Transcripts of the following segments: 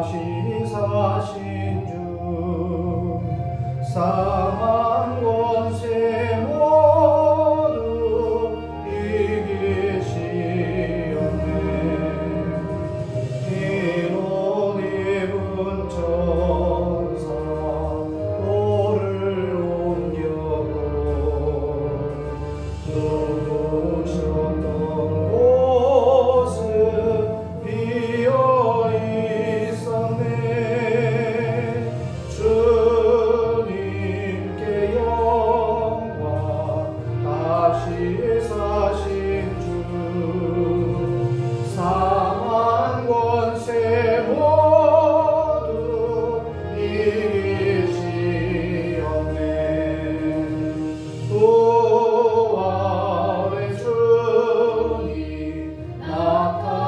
다시 사신 주 사망 권세 모두 이기시었네. 흰 옷 입은 천사 돌을 옮겼고 누우셨던 곳은 비어 있었네. 주님께 영광 다시 사신 주 사망 권세 모두 이기시었네. 부활의 주님 나타나시사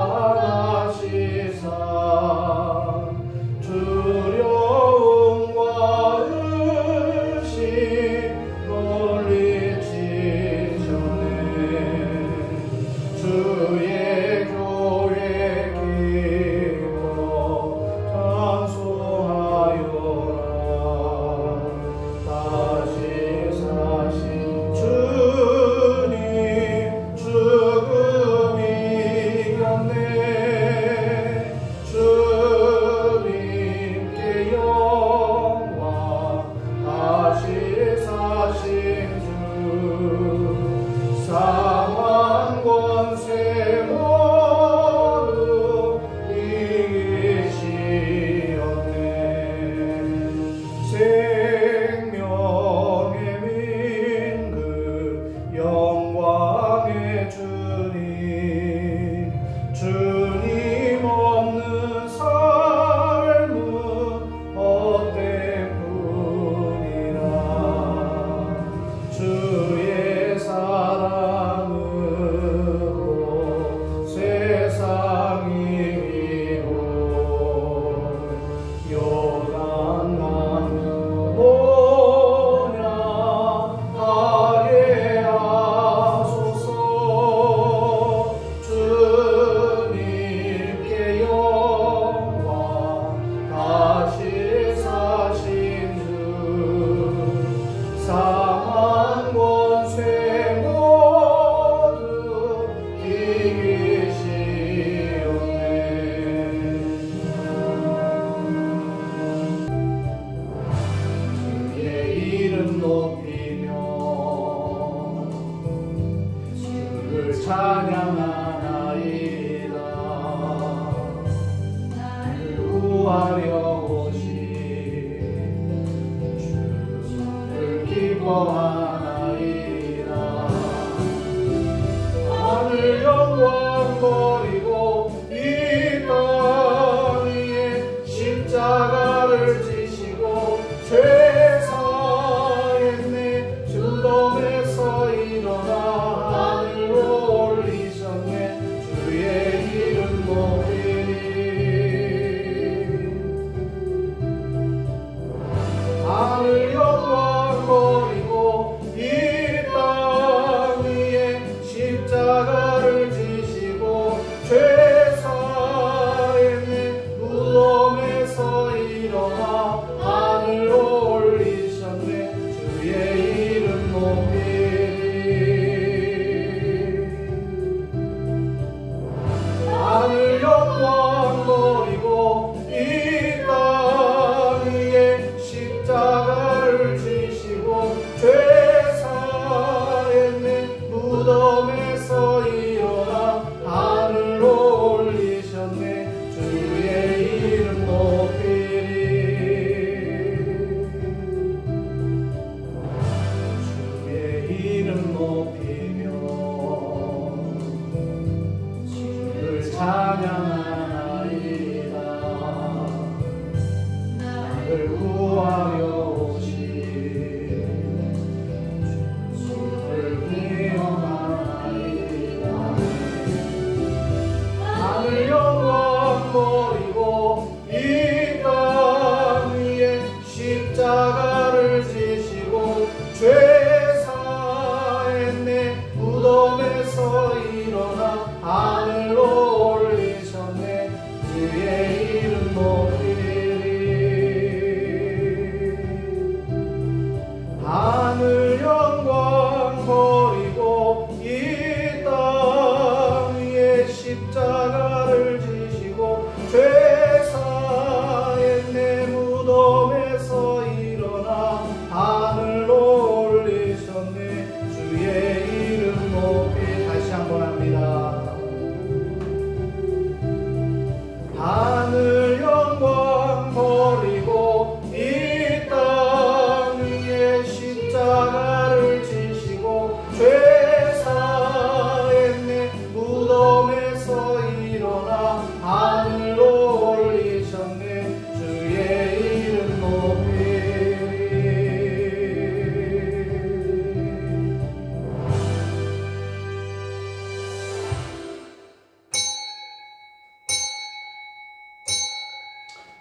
두려움과 의심 물리치셨네. 주의 교회 기뻐 찬송하여라. 다시 사신 주님 죽음 이겼네. 주님께 영광 다시 사신 주 사망 권세 모두 이기시었네. 생명의 민그 영광의 주님 주님 없는 삶은 헛된 뿐이라. 주의 사랑으로 세상이 이기고 요단강 뭐냐 하게 하소서. 주님께 영광 다시 사신 주 사망 권세 모두 이기시었네. 주의 이름 높이며 주를 찬양하나이다. 나를 구하려 오신 주를 기뻐하나이다. 하늘 영광 버리고 이 땅 위에 십자가를 지시고 죄 사했네. 주덤에서 일어나 하늘로 올리셨네. 주의 이름 높이리. 하늘 영광 버리고 이 땅 위에 십자가를 지시고 죄 사했네. 무덤에서 일어나 하늘로 올리셨네. 주의 이름 높이리. 하늘 영광 버리고 이 땅 위에 십자가를 지시고 죄 사했네. 무덤에서 일어나 하늘로 올리셨네. 주의 이름 높이리.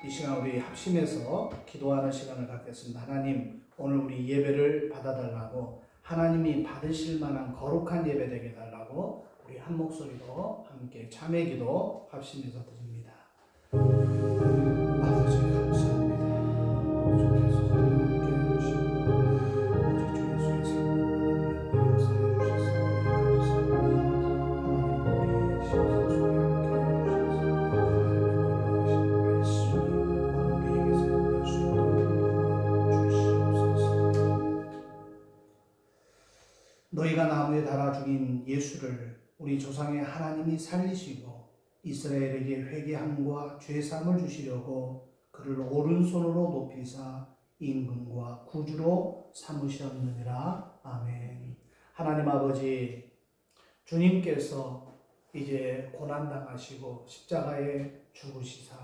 이 시간 우리 합심해서 기도하는 시간을 갖겠습니다. 하나님, 오늘 우리 예배를 받아달라고, 하나님이 받으실 만한 거룩한 예배 되게 해달라고 우리 한 목소리로 함께 참회 기도 합심해서 드립니다. 아버지 감사합니다. 주께서 함께 해주시고 오직 주 예수의 생명과 역사해 주셔서 감사합니다. 하나님, 우리 심령 속에 함께 해주셔서 하나님의 놀라우신 말씀이 우리에게서 임할 수 있도록 주시옵소서. 너희가 나무에 달아 죽인 예수를 우리 조상의 하나님이 살리시고 이스라엘에게 회개함과 죄사함을 주시려고 그를 오른손으로 높이사 임금과 구주로 삼으셨느니라. 아멘. 하나님 아버지, 주님께서 이제 고난당하시고 십자가에 죽으시사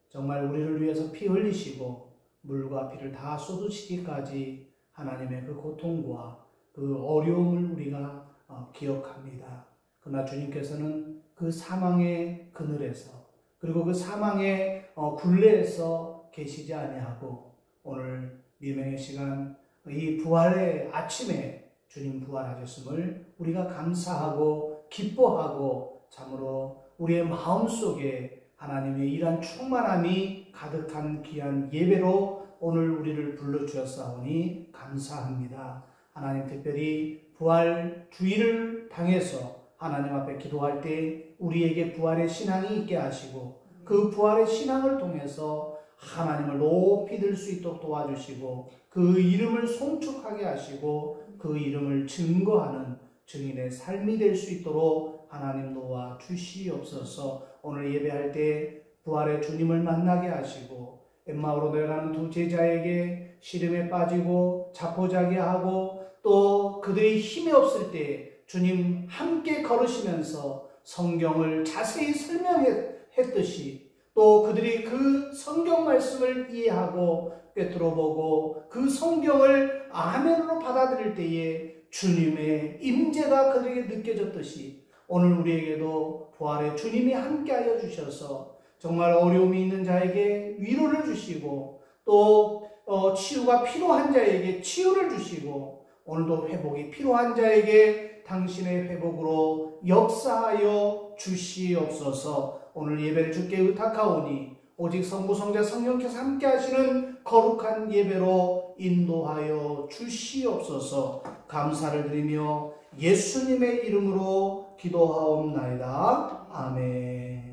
정말 우리를 위해서 피 흘리시고 물과 피를 다 쏟으시기까지 하나님의 그 고통과 그 어려움을 우리가 기억합니다. 그러나 주님께서는 그 사망의 그늘에서, 그리고 그 사망의 굴레에서 계시지 아니하고 오늘 미명의 시간, 이 부활의 아침에 주님 부활하셨음을 우리가 감사하고 기뻐하고 참으로 우리의 마음속에 하나님의 이러한 충만함이 가득한 귀한 예배로 오늘 우리를 불러주셨사오니 감사합니다. 하나님, 특별히 부활 주일을 당해서 하나님 앞에 기도할 때 우리에게 부활의 신앙이 있게 하시고 그 부활의 신앙을 통해서 하나님을 높이 들 수 있도록 도와주시고 그 이름을 송축하게 하시고 그 이름을 증거하는 증인의 삶이 될 수 있도록 하나님 도와 주시옵소서. 오늘 예배할 때 부활의 주님을 만나게 하시고 엠마오로 내려가는 두 제자에게 시름에 빠지고 자포자기하고 또 그들이 힘이 없을 때 주님 함께 걸으시면서 성경을 자세히 설명했듯이 또 그들이 그 성경 말씀을 이해하고 꿰뚫어 보고 그 성경을 아멘으로 받아들일 때에 주님의 임재가 그들에게 느껴졌듯이 오늘 우리에게도 부활의 주님이 함께하여 주셔서 정말 어려움이 있는 자에게 위로를 주시고 또 치유가 필요한 자에게 치유를 주시고 오늘도 회복이 필요한 자에게 당신의 회복으로 역사하여 주시옵소서. 오늘 예배를 주께 의탁하오니 오직 성부 성자 성령께서 함께 하시는 거룩한 예배로 인도하여 주시옵소서. 감사를 드리며 예수님의 이름으로 기도하옵나이다. 아멘.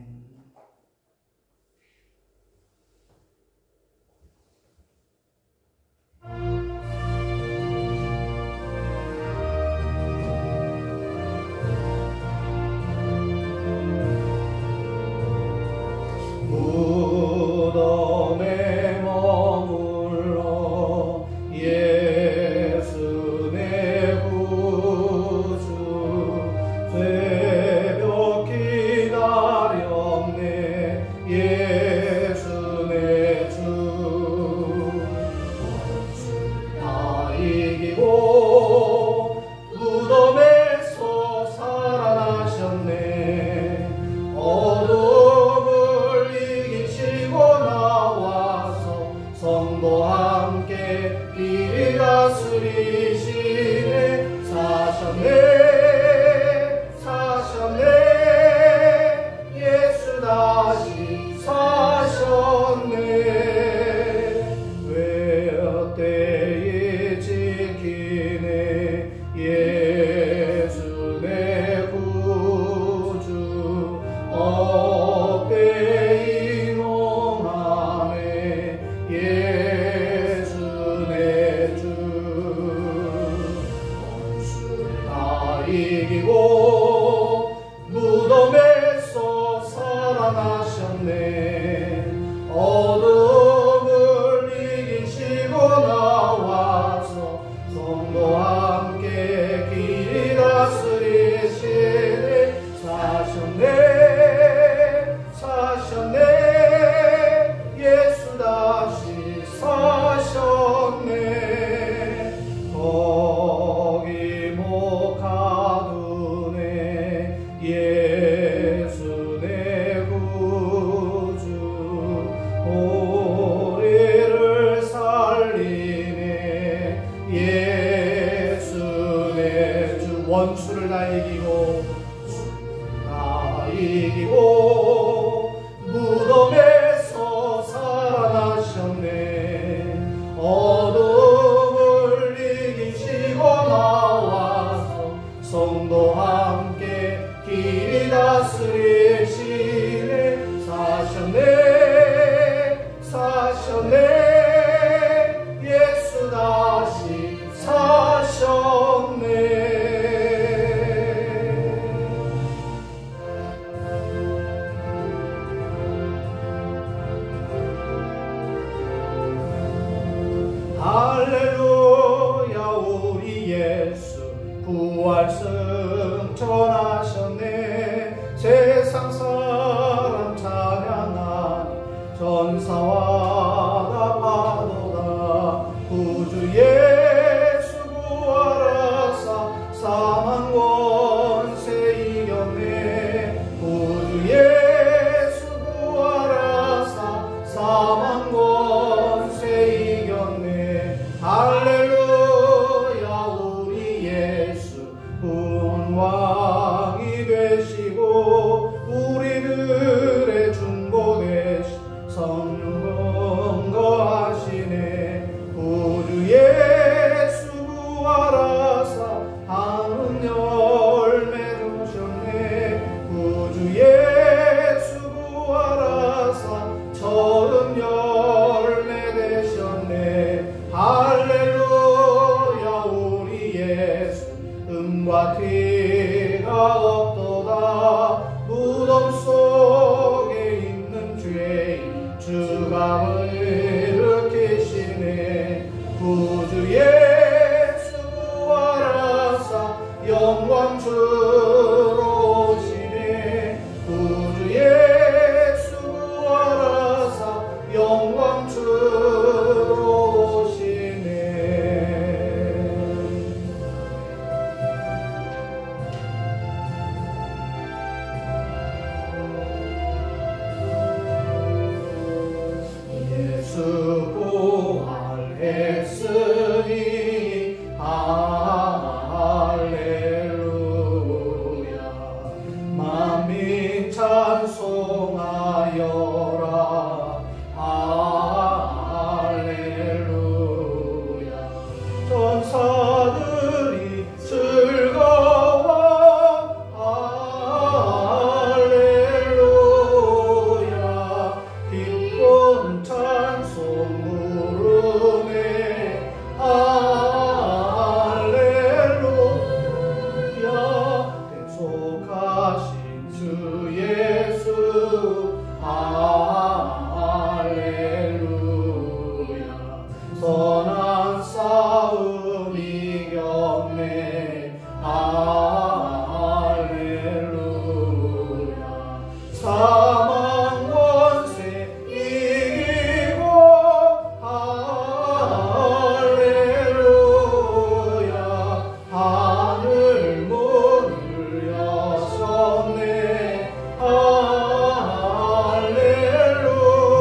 무덤에 머물러 예수 내 구주 새벽 기다렸네 예수 내 주 다 이기고 무덤에서 살아나셨네 성도와 함께 이 다스리시네 사셨네 예수 다시 사셨네 외때에 지키네 예수 내 구주 어때 이놈하네 예수 내 주 원수 다 이기고 무덤에서 살아나셨네 어둠을 이기시고 나와서 성도와 함께 길 다스리시네 사셨네 예수 다시 사셨네 거기 못 가두네 예수 내 구주 원수를 다 이기고 무덤에서 살아나셨네. 어둠을 이기시고 나와서 성도와 함께 길이 다스리시네. 사셨네 예수 다시 사셨네. 할렐루야 우리 예수 부활 승천하셨네. 세상 사람 찬양하니 전사와 다 파도다. 구주 예수 부활하사 사망 권세 이겼네. 구주 예수 부활하사 사망 권세 이겼네. 할렐루야 우리 예수 구원왕이 되시고 우리들의 중보 되시 성령 거하시네. 구주 예수 부활하사 하늘 열매 주셨네. 구주 예수 부활하사 처음 열매 되셨네. 할렐루야 우리 예수 음과 티가 없도다. 무덤 속에 있는 죄인 주가 일으키시네. 구주 예수 부활하사 영광 주로 오시네. 구주 예수 부활하사 영광 주로 오시네. 예수 부활했으니 할렐루야. 만민 찬송하여라. 할렐루야. 전사들이 즐거워. 할렐루야. 기쁜 찬송 부르네. 할렐루야. 대속하신 주 예수. 할렐루야. 선한 싸움 이겼네. 할렐루야. 사망 권세 이기고. 할렐루야. 하늘 문을 여셨네.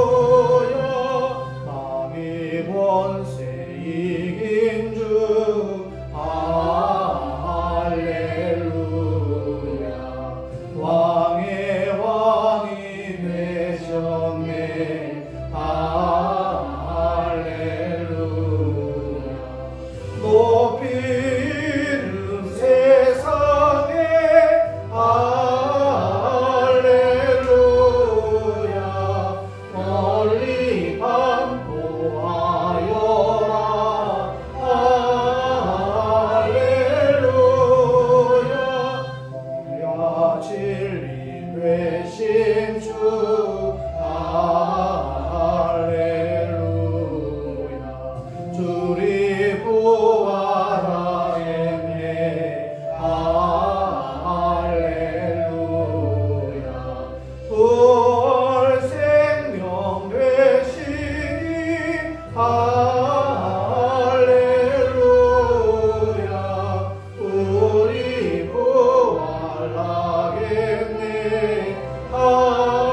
할렐루야. 마귀 권세 이긴 주. 할렐루야. 왕의 왕이 되셨네. 할렐루야. 높이는 세상에. 할렐루야. 멀리 반포하여라. 할렐루야. 우리가 진리 되신 주. 할렐루야. 주리 부활하였네. 할렐루야. 부활 생명 되시니. 할렐루야. 우리 부활하겠네. 할렐루야.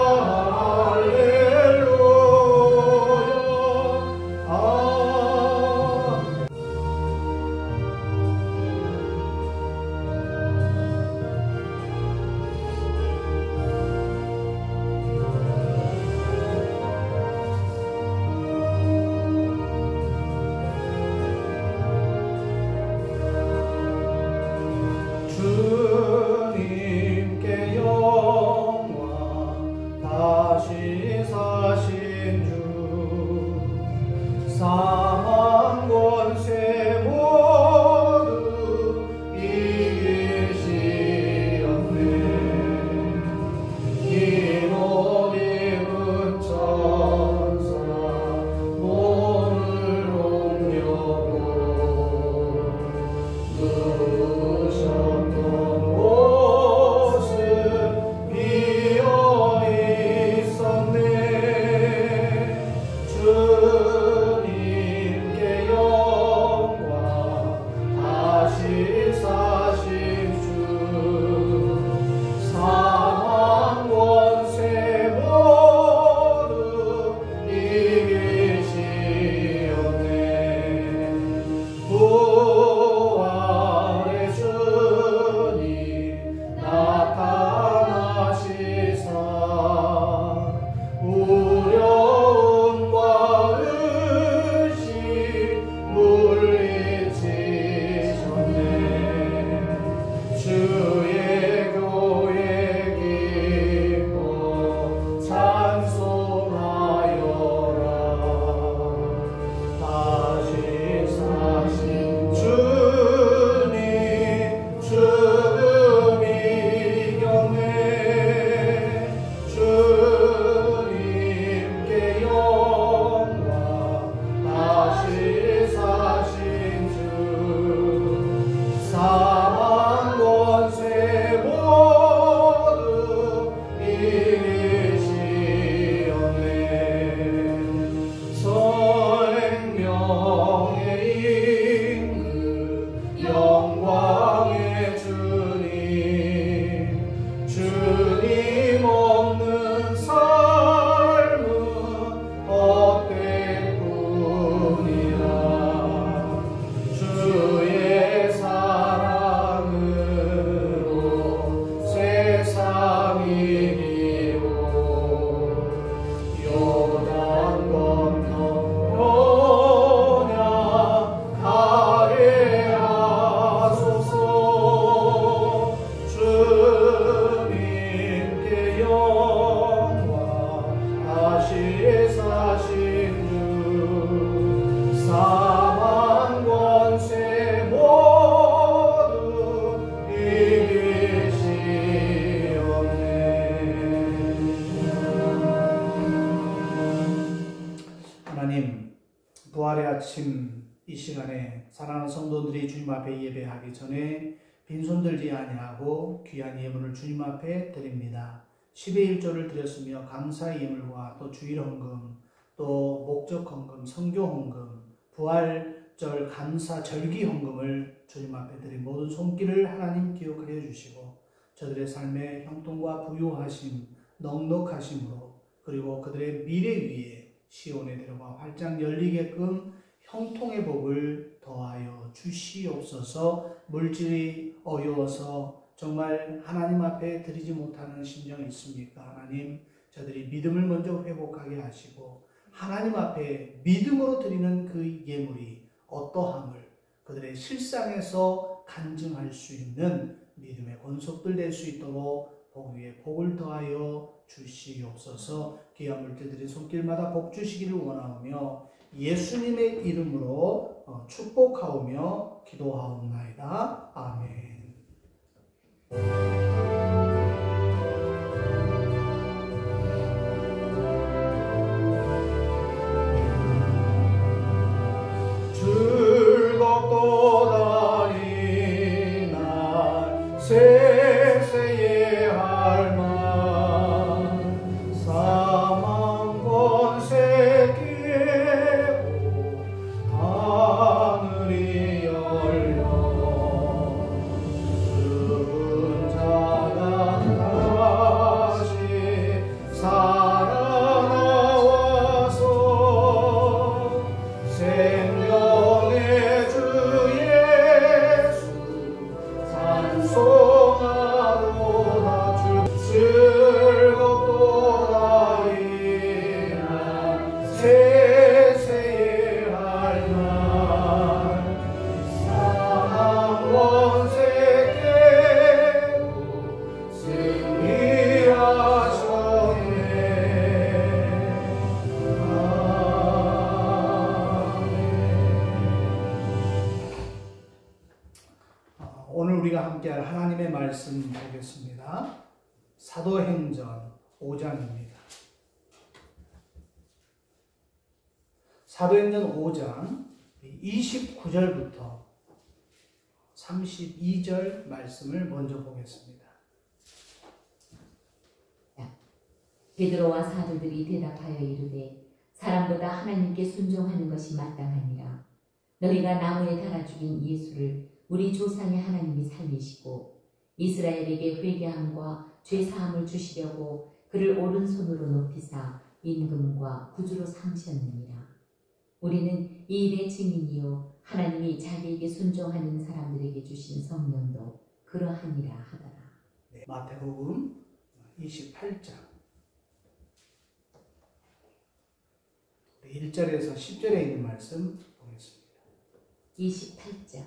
하나님, 부활의 아침 이 시간에 사랑하는 성도들이 주님 앞에 예배하기 전에 빈손 들지 아니하고 귀한 예물을 주님 앞에 드립니다. 10의 1조를 드렸으며 감사의 예물과 또 주일 헌금, 또 목적 헌금, 성교 헌금, 부활절 감사 절기 헌금을 주님 앞에 드린 모든 손길을 하나님 기억하여 주시고 저들의 삶에 형통과 부유하심, 넉넉하심으로 그리고 그들의 미래 위에 시온의 대로가 활짝 열리게끔 형통의 복을 더하여 주시옵소서. 물질이 어려워서 정말 하나님 앞에 드리지 못하는 심정이 있습니까? 하나님, 저들이 믿음을 먼저 회복하게 하시고 하나님 앞에 믿음으로 드리는 그 예물이 어떠함을 그들의 실상에서 간증할 수 있는 믿음의 권속들 될 수 있도록 복 위에 복을 더하여 주시옵소서. 귀한 물질들이 손길마다 복 주시기를 원하오며 예수님의 이름으로 축복하오며 기도하옵나이다. 아멘. 즐겁도다 이날 세세의 할망 사망 권세 깨고 하늘이 열려 죽은 자가 다시 살아나와서 생명의 주 예수 찬송하도다. 즐겁도다 이날 세세의 할망 사망 권세 깨고 승리하셨네. 오늘 우리가 함께할 하나님의 말씀 보겠습니다. 사도행전 5장입니다. 사도행전 5장 29절부터 32절 말씀을 먼저 보겠습니다. 베드로와 사도들이 대답하여 이르되 사람보다 하나님께 순종하는 것이 마땅하니라. 너희가 나무에 달아 죽인 예수를 우리 조상의 하나님이 살리시고 이스라엘에게 회개함과 죄사함을 주시려고 그를 오른손으로 높이사 임금과 구주로 삼으셨느니라. 우리는 이 일의 증인이요 하나님이 자기에게 순종하는 사람들에게 주신 성령도 그러하니라 하더라. 마태복음 28장 1절에서 10절에 있는 말씀 보겠습니다. 28장.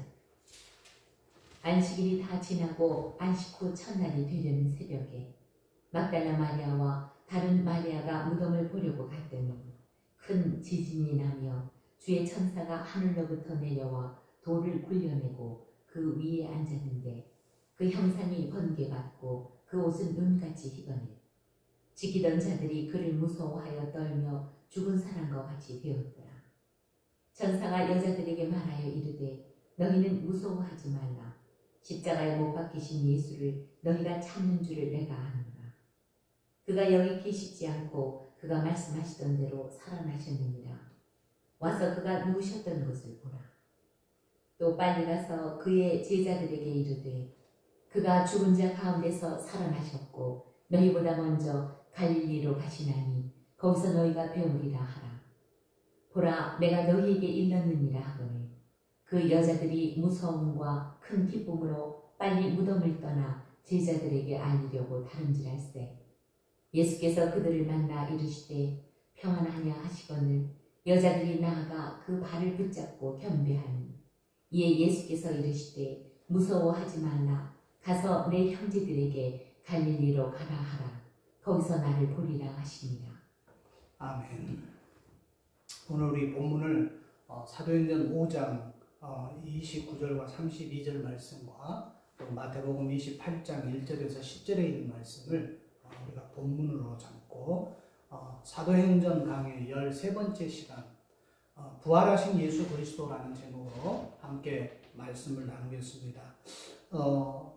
안식일이 다 지나고 안식 후 첫날이 되려는 새벽에 막달라 마리아와 다른 마리아가 무덤을 보려고 갔더니 큰 지진이 나며 주의 천사가 하늘로부터 내려와 돌을 굴려내고 그 위에 앉았는데 그 형상이 번개같고 그 옷은 눈같이 희번해 지키던 자들이 그를 무서워하여 떨며 죽은 사람과 같이 되었더라. 천사가 여자들에게 말하여 이르되 너희는 무서워하지 말라. 십자가에 못 박히신 예수를 너희가 찾는 줄을 내가 아노라. 그가 여기 계시지 않고 그가 말씀하시던 대로 살아나셨느니라. 와서 그가 누우셨던 곳을 보라. 또 빨리 가서 그의 제자들에게 이르되 그가 죽은 자 가운데서 살아나셨고 너희보다 먼저 갈릴리로 가시나니 거기서 너희가 배우리라 하라. 보라, 내가 너희에게 일렀느니라 하거늘 그 여자들이 무서움과 큰 기쁨으로 빨리 무덤을 떠나 제자들에게 알리려고 다름질할세. 예수께서 그들을 만나 이르시되 평안하냐 하시거늘 여자들이 나아가 그 발을 붙잡고 겸비하니 이에 예수께서 이르시되 무서워하지 말라. 가서 내 형제들에게 갈릴리로 가라 하라. 거기서 나를 보리라 하시니라. 아멘. 오늘 우리 본문을 사도행전 5장 29절과 32절 말씀과 또 마태복음 28장 1절에서 10절에 있는 말씀을 우리가 본문으로 잡고 사도행전 강의 13번째 시간 부활하신 예수 그리스도라는 제목으로 함께 말씀을 나누겠습니다.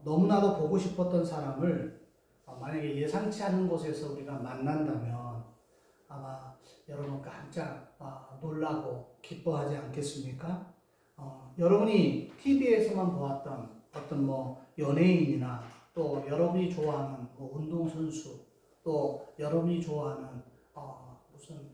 너무나도 보고 싶었던 사람을 만약에 예상치 않은 곳에서 우리가 만난다면 아마 여러분 깜짝 놀라고 기뻐하지 않겠습니까? 여러분이 TV에서만 보았던 어떤 연예인이나 또 여러분이 좋아하는 운동선수 또 여러분이 좋아하는 무슨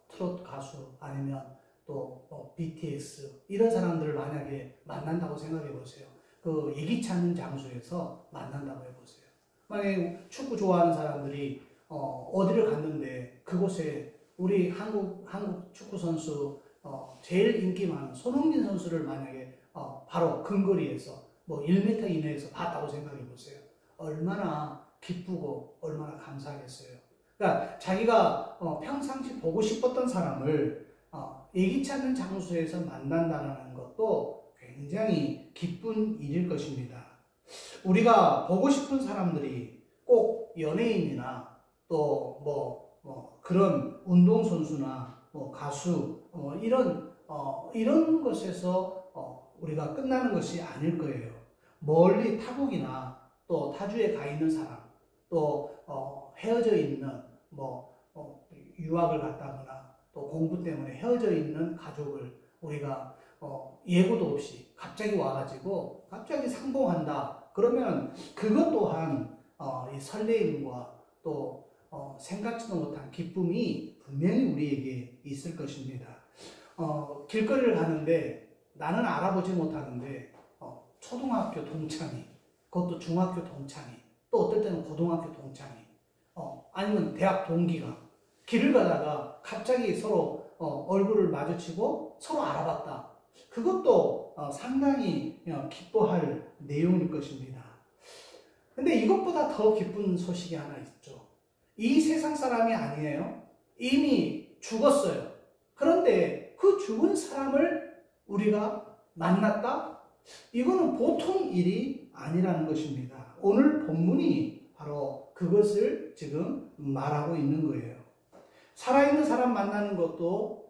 트로트 가수 아니면 또 BTS 이런 사람들을 만약에 만난다고 생각해 보세요. 그 예기치 않은 장소에서 만난다고 해보세요. 만약에 축구 좋아하는 사람들이 어디를 갔는데 그곳에 우리 한국 축구 선수 제일 인기 많은 손흥민 선수를 만약에 바로 근거리에서 1m 이내에서 봤다고 생각해 보세요. 얼마나 기쁘고 얼마나 감사하겠어요. 그러니까 자기가 평상시 보고 싶었던 사람을 예기치 않은 장소에서 만난다는 것도 굉장히 기쁜 일일 것입니다. 우리가 보고 싶은 사람들이 꼭 연예인이나 또 그런 운동선수나 가수 이런 것에서 우리가 끝나는 것이 아닐 거예요. 멀리 타국이나 또 타주에 가 있는 사람 또 헤어져 있는 유학을 갔다거나 또 공부 때문에 헤어져 있는 가족을 우리가 예고도 없이 갑자기 와가지고 갑자기 상봉한다. 그러면 그것 또한 이 설레임과 또 생각지도 못한 기쁨이 분명히 우리에게 있을 것입니다. 길거리를 가는데 나는 알아보지 못하는데 초등학교 동창이 그것도 중학교 동창이 또 어떨 때는 고등학교 동창이 아니면 대학 동기가 길을 가다가 갑자기 서로 얼굴을 마주치고 서로 알아봤다. 그것도 상당히 기뻐할 내용일 것입니다. 근데 이것보다 더 기쁜 소식이 하나 있죠. 이 세상 사람이 아니에요. 이미 죽었어요. 그런데 그 죽은 사람을 우리가 만났다? 이거는 보통 일이 아니라는 것입니다. 오늘 본문이 바로 그것을 지금 말하고 있는 거예요. 살아있는 사람 만나는 것도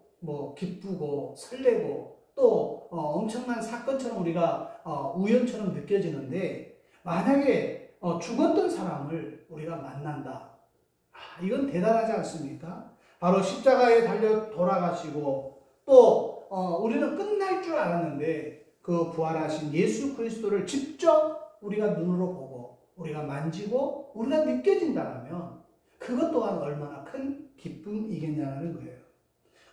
기쁘고 설레고 또 엄청난 사건처럼 우리가 우연처럼 느껴지는데 만약에 죽었던 사람을 우리가 만난다. 이건 대단하지 않습니까? 바로 십자가에 달려 돌아가시고 또 우리는 끝날 줄 알았는데 그 부활하신 예수 그리스도를 직접 우리가 눈으로 보고 우리가 만지고 우리가 느껴진다면 그것 또한 얼마나 큰 기쁨이겠냐는 거예요.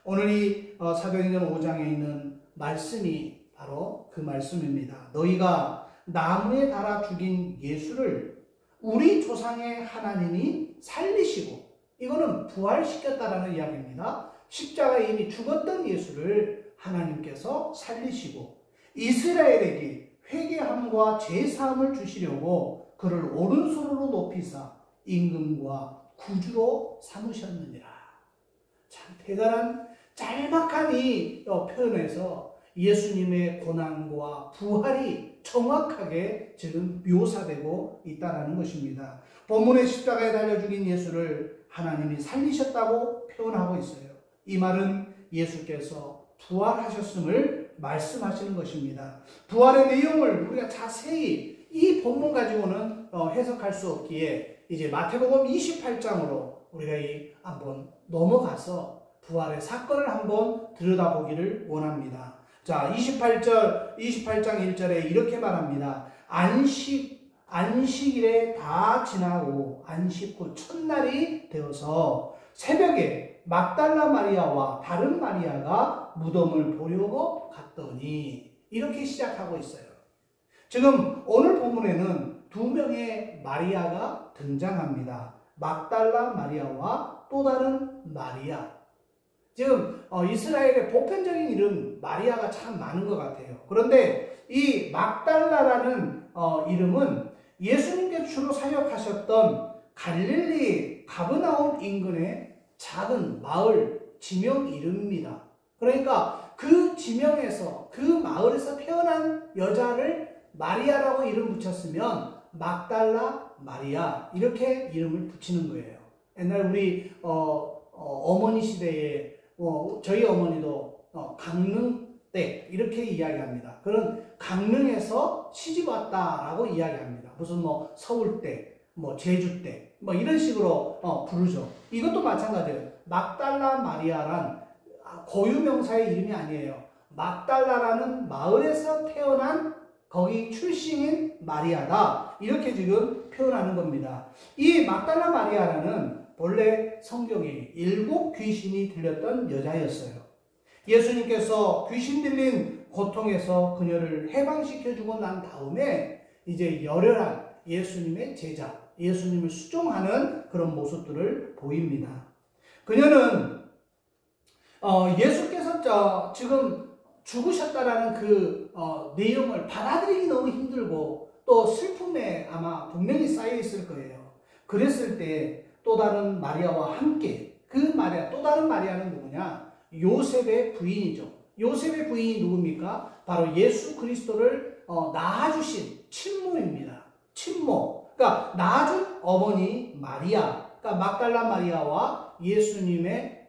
오늘 이 사도행전 5장에 있는 말씀이 바로 그 말씀입니다. 너희가 나무에 달아 죽인 예수를 우리 조상의 하나님이 살리시고 이거는 부활시켰다라는 이야기입니다. 십자가에 이미 죽었던 예수를 하나님께서 살리시고 이스라엘에게 회개함과 제사함을 주시려고 그를 오른손으로 높이사 임금과 구주로 삼으셨느니라. 참 대단한 짤막한 이 표현에서 예수님의 고난과 부활이 정확하게 지금 묘사되고 있다는 것입니다. 본문의 십자가에 달려 죽인 예수를 하나님이 살리셨다고 표현하고 있어요. 이 말은 예수께서 부활하셨음을 말씀하시는 것입니다. 부활의 내용을 우리가 자세히 이 본문 가지고는 해석할 수 없기에 이제 마태복음 28장으로 우리가 한번 넘어가서 부활의 사건을 한번 들여다보기를 원합니다. 자, 28장 1절에 이렇게 말합니다. 안식일에 다 지나고 안식 후 첫날이 되어서 새벽에 막달라 마리아와 다른 마리아가 무덤을 보려고 갔더니 이렇게 시작하고 있어요. 지금 오늘 본문에는 두 명의 마리아가 등장합니다. 막달라 마리아와 또 다른 마리아. 지금 이스라엘의 보편적인 이름 마리아가 참 많은 것 같아요. 그런데 이 막달라라는 이름은 예수님께서 주로 사역하셨던 갈릴리 가버나움 인근의 작은 마을 지명 이름입니다. 그러니까 그 지명에서 그 마을에서 태어난 여자를 마리아라고 이름 붙였으면 막달라 마리아 이렇게 이름을 붙이는 거예요. 옛날 우리 어머니 시대에 저희 어머니도 강릉 때 이렇게 이야기합니다. 그런 강릉에서 시집 왔다라고 이야기합니다. 무슨 뭐 서울대, 뭐 제주대, 뭐 이런 식으로 부르죠. 이것도 마찬가지예요. 막달라 마리아란 고유명사의 이름이 아니에요. 막달라라는 마을에서 태어난 거기 출신인 마리아다. 이렇게 지금 표현하는 겁니다. 이 막달라 마리아라는 본래 성경에 7 귀신이 들렸던 여자였어요. 예수님께서 귀신 들린 고통에서 그녀를 해방시켜주고 난 다음에 이제 열혈한 예수님의 제자, 예수님을 수종하는 그런 모습들을 보입니다. 그녀는 예수께서 지금 죽으셨다라는 그 내용을 받아들이기 너무 힘들고 또 슬픔에 아마 분명히 쌓여 있을 거예요. 그랬을 때 또 다른 마리아와 함께 그 마리아, 또 다른 마리아는 누구냐? 요셉의 부인이죠. 요셉의 부인이 누굽니까? 바로 예수 그리스도를 낳아주신 친모입니다. 친모. 그러니까 낳아준 어머니 마리아. 그러니까 막달라 마리아와 예수님의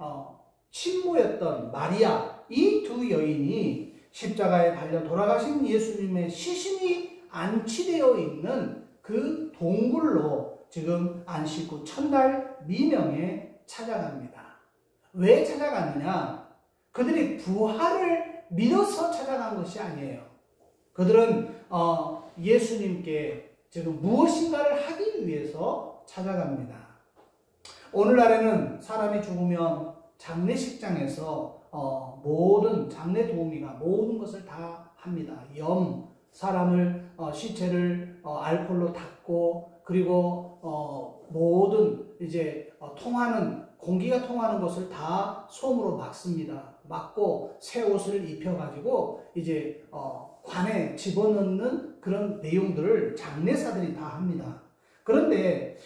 친모였던 마리아. 이 두 여인이 십자가에 달려 돌아가신 예수님의 시신이 안치되어 있는 그 동굴로 지금 안식 후 첫날 미명에 찾아갑니다. 왜 찾아갔느냐? 그들이 부활을 믿어서 찾아간 것이 아니에요. 그들은 예수님께 지금 무엇인가를 하기 위해서 찾아갑니다. 오늘날에는 사람이 죽으면 장례식장에서 모든 장례 도우미가 모든 것을 다 합니다. 사람을 시체를 알코올로 닦고 그리고 모든 이제 통하는 공기가 통하는 것을 다 솜으로 막습니다. 막고 새 옷을 입혀가지고 이제 관에 집어넣는 그런 내용들을 장례사들이 다 합니다. 그런데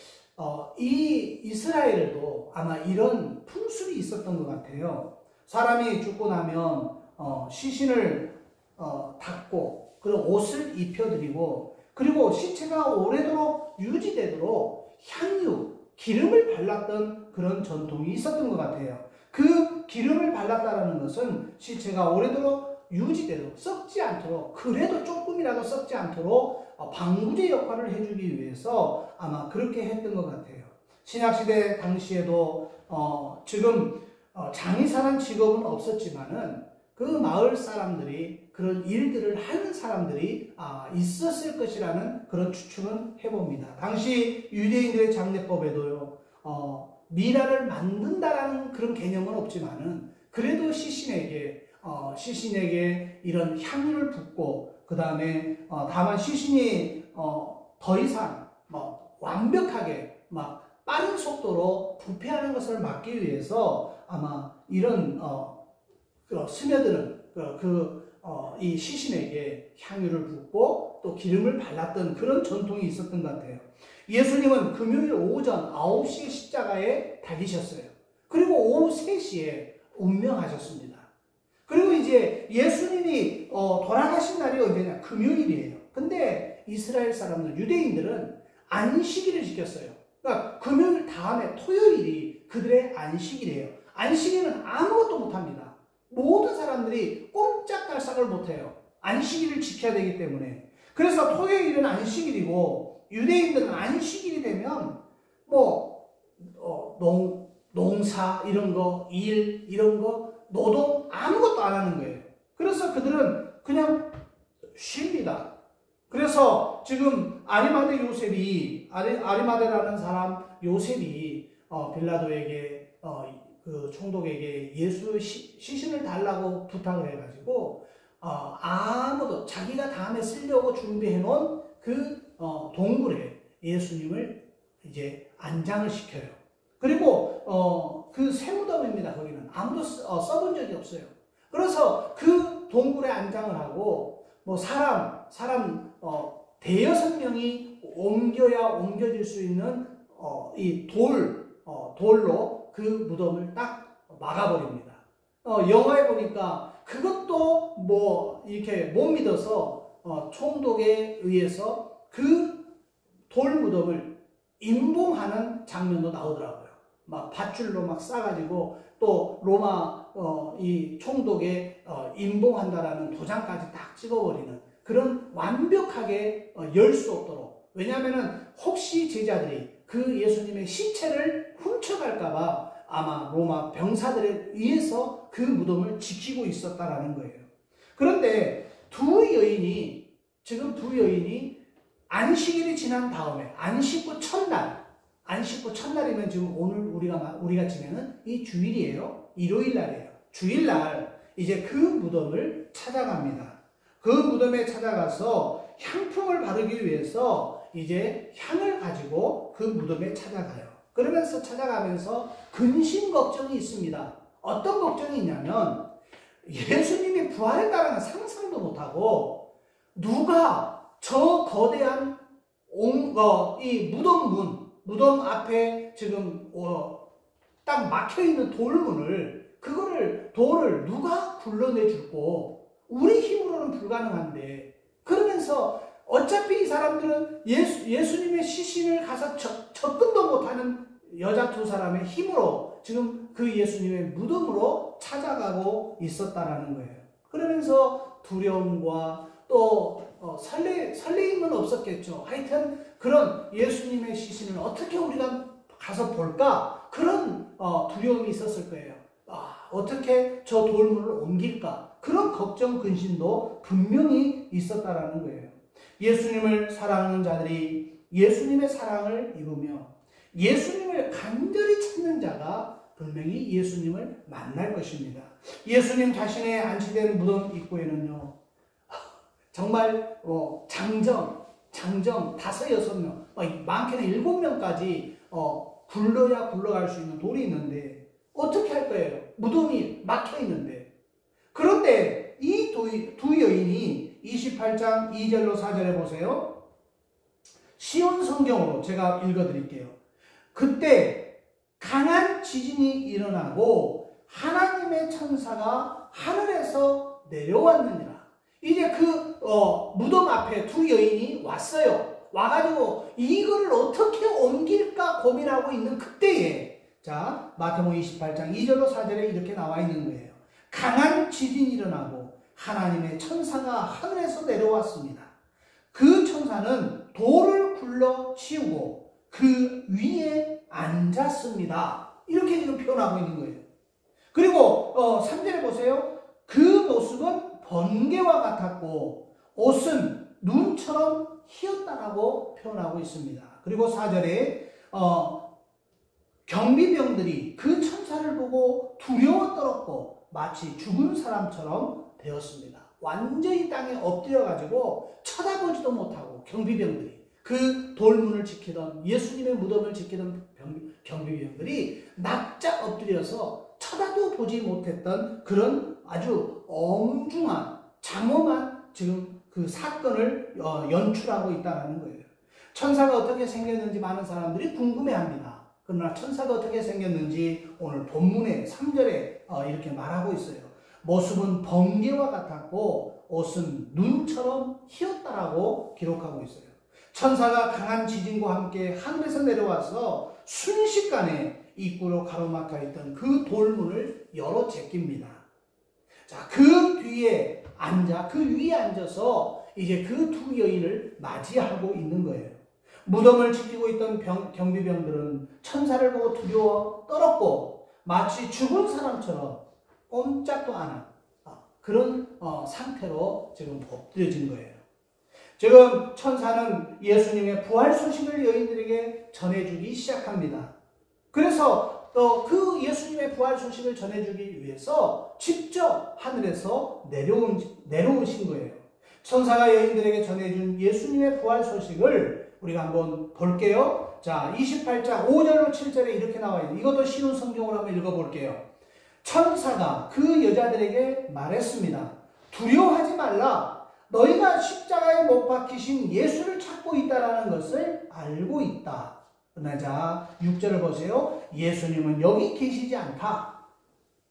이 이스라엘에도 아마 이런 풍습이 있었던 것 같아요. 사람이 죽고 나면 시신을 닦고 그리고 옷을 입혀드리고 그리고 시체가 오래도록 유지되도록 향유, 기름을 발랐던 그런 전통이 있었던 것 같아요. 그 기름을 발랐다는 것은 시체가 오래도록 유지되도록 썩지 않도록 그래도 조금이라도 썩지 않도록 방부제 역할을 해주기 위해서 아마 그렇게 했던 것 같아요. 신약시대 당시에도 지금 장의사란 직업은 없었지만은 그 마을 사람들이 그런 일들을 하는 사람들이 있었을 것이라는 그런 추측은 해봅니다. 당시 유대인들의 장례법에도요, 미라를 만든다라는 그런 개념은 없지만은 그래도 시신에게 이런 향유를 붓고 그 다음에 다만 시신이 더 이상 완벽하게 빠른 속도로 부패하는 것을 막기 위해서 아마 이런 스며드는 이 시신에게 향유를 붓고 또 기름을 발랐던 그런 전통이 있었던 것 같아요. 예수님은 금요일 오전 9시에 십자가에 달리셨어요. 그리고 오후 3시에 운명하셨습니다. 그리고 이제 예수님이 돌아가신 날이 언제냐? 금요일이에요. 근데 이스라엘 사람들, 유대인들은 안식일을 지켰어요. 그러니까 금요일 다음에 토요일이 그들의 안식일이에요. 안식일은 아무것도 못합니다. 모든 사람들이 꼼짝달싹을 못해요. 안식일을 지켜야 되기 때문에. 그래서 토요일은 안식일이고 유대인들은 안식일이 되면 농사 이런 거, 일 이런 거, 노동 아무것도 안 하는 거예요. 그래서 그들은 그냥 쉽니다. 그래서 지금 아리마데라는 사람 요셉이 빌라도에게 그 총독에게 예수의 시신을 달라고 부탁을 해가지고 아무도 자기가 다음에 쓰려고 준비해 놓은 그 동굴에 예수님을 이제 안장을 시켜요. 그리고 그 쇠무덤입니다. 거기는 아무도 써본 적이 없어요. 그래서 그 동굴에 안장을 하고 사람 대여섯 명이 옮겨질 수 있는 이 돌로 그 무덤을 딱 막아버립니다. 영화에 보니까 그것도 이렇게 못 믿어서 총독에 의해서 그 돌 무덤을 임봉하는 장면도 나오더라고요. 막 밧줄로 막 싸가지고 또 로마 이 총독에 임봉한다라는 도장까지 딱 찍어버리는 그런 완벽하게 열 수 없도록. 왜냐하면은 혹시 제자들이 그 예수님의 시체를 훔쳐갈까봐 아마 로마 병사들에 의해서 그 무덤을 지키고 있었다라는 거예요. 그런데 지금 두 여인이 안식일이 지난 다음에 안식구 첫날이면 지금 오늘 우리가 지내는 이 주일이에요. 일요일 날이에요. 주일날 이제 그 무덤을 찾아갑니다. 그 무덤에 찾아가서 향품을 바르기 위해서 이제 향을 가지고 그 무덤에 찾아가요. 그러면서 찾아가면서 근심 걱정이 있습니다. 어떤 걱정이 있냐면 예수님이 부활했다는 상상도 못하고 누가 저 거대한 이 무덤 앞에 지금 딱 막혀있는 돌을 누가 굴러내줄고 우리 힘으로는 불가능한데 그러면서 어차피 이 사람들은 예수님의 시신을 가서 접근도 못하는 여자 두 사람의 힘으로 지금 그 예수님의 무덤으로 찾아가고 있었다라는 거예요. 그러면서 두려움과 또 설레임은 없었겠죠. 하여튼 그런 예수님의 시신을 어떻게 우리가 가서 볼까? 그런 두려움이 있었을 거예요. 어떻게 저 돌문을 옮길까? 그런 걱정, 근심도 분명히 있었다라는 거예요. 예수님을 사랑하는 자들이 예수님의 사랑을 입으며 예수님을 간절히 찾는 자가 분명히 예수님을 만날 것입니다. 예수님 자신의 안치된 무덤 입구에는요, 정말 장정 5-6명, 많게는 7명까지 굴러야 굴러갈 수 있는 돌이 있는데 어떻게 할 거예요? 무덤이 막혀 있는데. 그런데 이 두 여인이 28장 2절로 4절에 보세요. 시온 성경으로 제가 읽어드릴게요. 그때 강한 지진이 일어나고 하나님의 천사가 하늘에서 내려왔느니라. 이제 그 무덤 앞에 두 여인이 왔어요. 와가지고 이거를 어떻게 옮길까 고민하고 있는 그때에, 자, 마태복음 28장 2절로 4절에 이렇게 나와 있는 거예요. 강한 지진이 일어나고 하나님의 천사가 하늘에서 내려왔습니다. 그 천사는 돌을 굴러 치우고 그 위에 앉았습니다. 이렇게 지금 표현하고 있는 거예요. 그리고 3절에 보세요. 그 모습은 번개와 같았고 옷은 눈처럼 희었다라고 표현하고 있습니다. 그리고 4절에 경비병들이 그 천사를 보고 두려워 떨었고 마치 죽은 사람처럼 되었습니다. 완전히 땅에 엎드려가지고 쳐다보지도 못하고 경비병들이, 그 돌문을 지키던 예수님의 무덤을 지키던 경비병들이 납작 엎드려서 쳐다도 보지 못했던 그런 아주 엄중한 장엄한 지금 그 사건을 연출하고 있다는 거예요. 천사가 어떻게 생겼는지 많은 사람들이 궁금해합니다. 그러나 천사가 어떻게 생겼는지 오늘 본문의 3절에 이렇게 말하고 있어요. 모습은 번개와 같았고 옷은 눈처럼 희었다라고 기록하고 있어요. 천사가 강한 지진과 함께 하늘에서 내려와서 순식간에 입구로 가로막혀 있던 그 돌문을 열어 제낍니다. 자, 그 위에 앉아서 이제 그 두 여인을 맞이하고 있는 거예요. 무덤을 지키고 있던 경비병들은 천사를 보고 두려워 떨었고 마치 죽은 사람처럼 꼼짝도 안 한 그런 상태로 지금 엎드려진 거예요. 지금 천사는 예수님의 부활 소식을 여인들에게 전해주기 시작합니다. 그래서 그 예수님의 부활 소식을 전해주기 위해서 직접 하늘에서 내려오신 거예요. 천사가 여인들에게 전해준 예수님의 부활 소식을 우리가 한번 볼게요. 자, 28장 5절로 7절에 이렇게 나와 있는, 이것도 쉬운 성경으로 한번 읽어볼게요. 천사가 그 여자들에게 말했습니다. 두려워하지 말라. 너희가 십자가에 못 박히신 예수를 찾고 있다라는 것을 알고 있다. 그러자 6절을 보세요. 예수님은 여기 계시지 않다.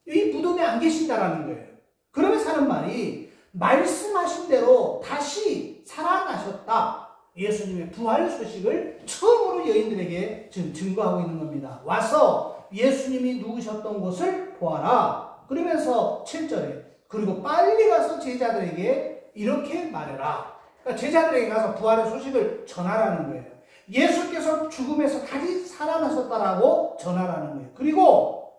이 무덤에 안 계신다라는 거예요. 그러면서 하는 말이 말씀하신 대로 다시 살아나셨다. 예수님의 부활 소식을 처음으로 여인들에게 지금 증거하고 있는 겁니다. 와서 예수님이 누우셨던 곳을 보아라. 그러면서 7절에 그리고 빨리 가서 제자들에게 이렇게 말해라. 그러니까 제자들에게 가서 부활의 소식을 전하라는 거예요. 예수께서 죽음에서 다시 살아나셨다라고 전하라는 거예요. 그리고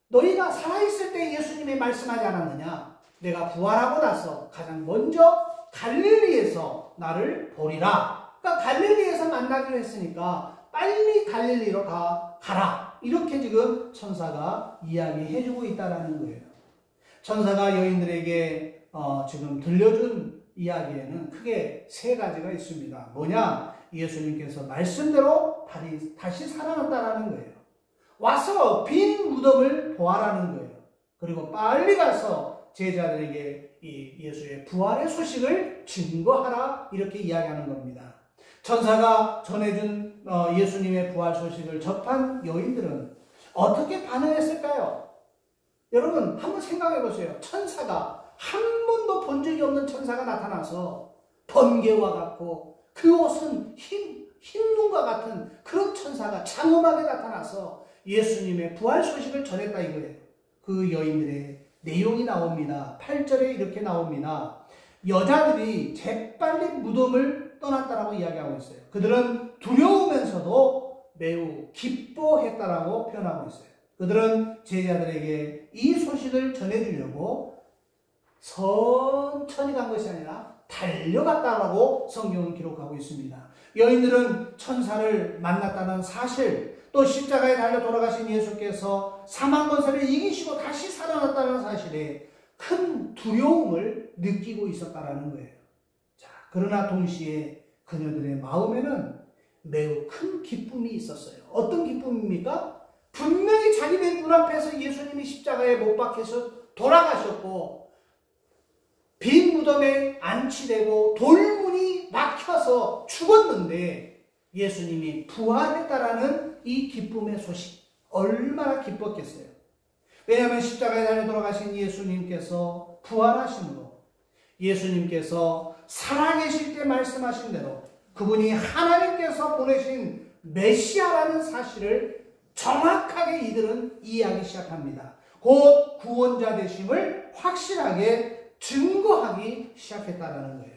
너희가 살아있을 때 예수님이 말씀하지 않았느냐? 내가 부활하고 나서 가장 먼저 갈릴리에서 나를 보리라. 그러니까 갈릴리에서 만나기로 했으니까 빨리 갈릴리로 가라. 이렇게 지금 천사가 이야기해주고 있다는 거예요. 천사가 여인들에게 지금 들려준 이야기에는 크게 세 가지가 있습니다. 뭐냐? 예수님께서 말씀대로 다시 살아났다라는 거예요. 와서 빈 무덤을 보아라는 거예요. 그리고 빨리 가서 제자들에게 이 예수의 부활의 소식을 증거하라. 이렇게 이야기하는 겁니다. 천사가 전해준 예수님의 부활 소식을 접한 여인들은 어떻게 반응했을까요? 여러분 한번 생각해 보세요. 천사가 한 번도 본 적이 없는 천사가 나타나서 번개와 같고 그 옷은 흰 눈과 같은 그런 천사가 장엄하게 나타나서 예수님의 부활 소식을 전했다 이거예요. 그 여인들의 내용이 나옵니다. 8절에 이렇게 나옵니다. 여자들이 재빨리 무덤을 떠났다라고 이야기하고 있어요. 그들은 두려우면서도 매우 기뻐했다라고 표현하고 있어요. 그들은 제자들에게 이 소식을 전해주려고 천천히 간 것이 아니라 달려갔다라고 성경은 기록하고 있습니다. 여인들은 천사를 만났다는 사실, 또 십자가에 달려 돌아가신 예수께서 사망 권세를 이기시고 다시 살아났다는 사실에 큰 두려움을 느끼고 있었다라는 거예요. 자, 그러나 동시에 그녀들의 마음에는 매우 큰 기쁨이 있었어요. 어떤 기쁨입니까? 분명히 자기네 눈앞에서 예수님이 십자가에 못 박혀서 돌아가셨고 빈 무덤에 안치되고 돌문이 막혀서 죽었는데 예수님이 부활했다라는 이 기쁨의 소식, 얼마나 기뻤겠어요. 왜냐하면 십자가에 달려 돌아가신 예수님께서 부활하심으로 예수님께서 살아계실 때 말씀하신 대로 그분이 하나님께서 보내신 메시아라는 사실을 정확하게 이들은 이해하기 시작합니다. 곧 구원자 되심을 확실하게 증거하기 시작했다는 거예요.